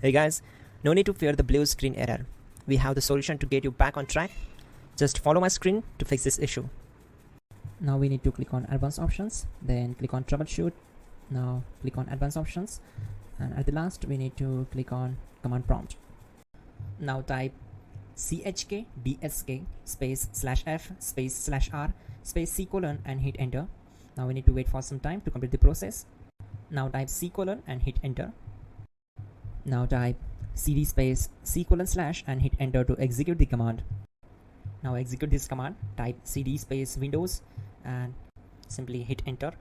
Hey guys, no need to fear the blue screen error. We have the solution to get you back on track. Just follow my screen to fix this issue. Now we need to click on advanced options, then click on troubleshoot. Now click on advanced options, and at the last we need to click on command prompt. Now type chkdsk space /f space /r space c colon and hit enter. Now we need to wait for some time to complete the process. Now type c colon and hit enter. Now type cd space c colon / and hit enter to execute the command. Now execute this command. Type cd space windows and simply hit enter.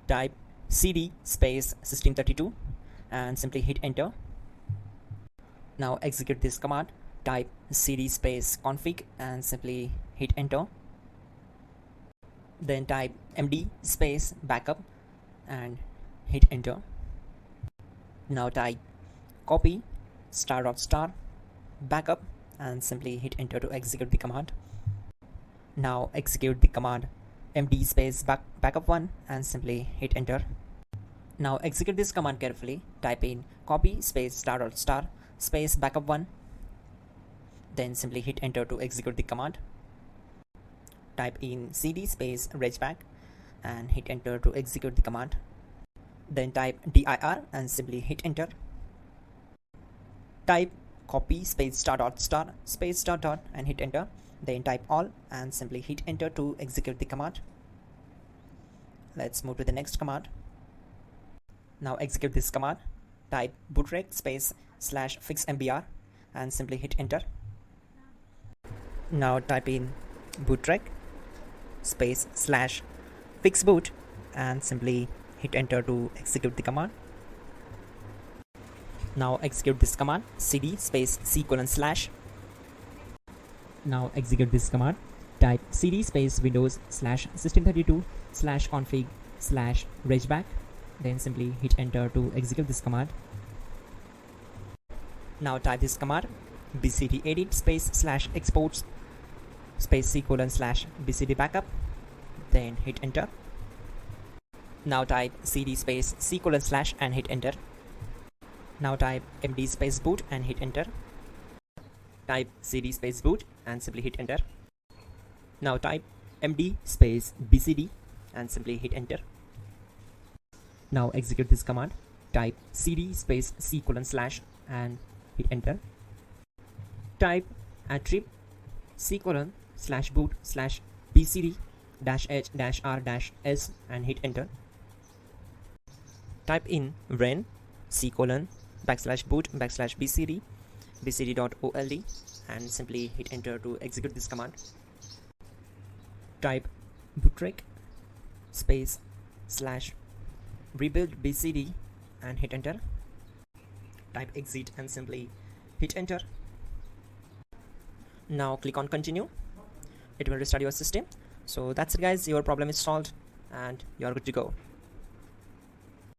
Type cd space system32 and simply hit enter. Now execute this command. Type cd space config and simply hit enter. Then type md space backup and hit enter. Now type copy ** backup and simply hit enter to execute the command. Now execute the command md space backup1 and simply hit enter. Now execute this command carefully. Type in copy space ** space backup1, then simply hit enter to execute the command. Type in cd space regback and hit enter to execute the command. Then type dir and simply hit enter. Type copy space ** space .. and hit enter. Then type all and simply hit enter to execute the command. Let's move to the next command. Now execute this command. Type bootrec space /fixmbr and simply hit enter. Now type in bootrec space /fixboot and simply hit enter to execute the command. Now execute this command cd space c colon /. Now execute this command. Type cd space windows /system32 /config /regback, then simply hit enter to execute this command. Now type this command bcd edit space /exports space c colon /bcd backup, then hit enter. Now type cd space c colon / and hit enter. Now type md space boot and hit enter. Type cd space boot and simply hit enter. Now type md space bcd and simply hit enter. Now execute this command. Type cd space c colon / and hit enter. Type attrib c colon /boot /bcd -h -r -s and hit enter. Type in ren c colon /boot /bcd bcd.old and simply hit enter to execute this command. Type bootrec space /rebuild bcd and hit enter. Type exit and simply hit enter. Now click on continue. It will restart your system. So that's it guys, your problem is solved and you're good to go.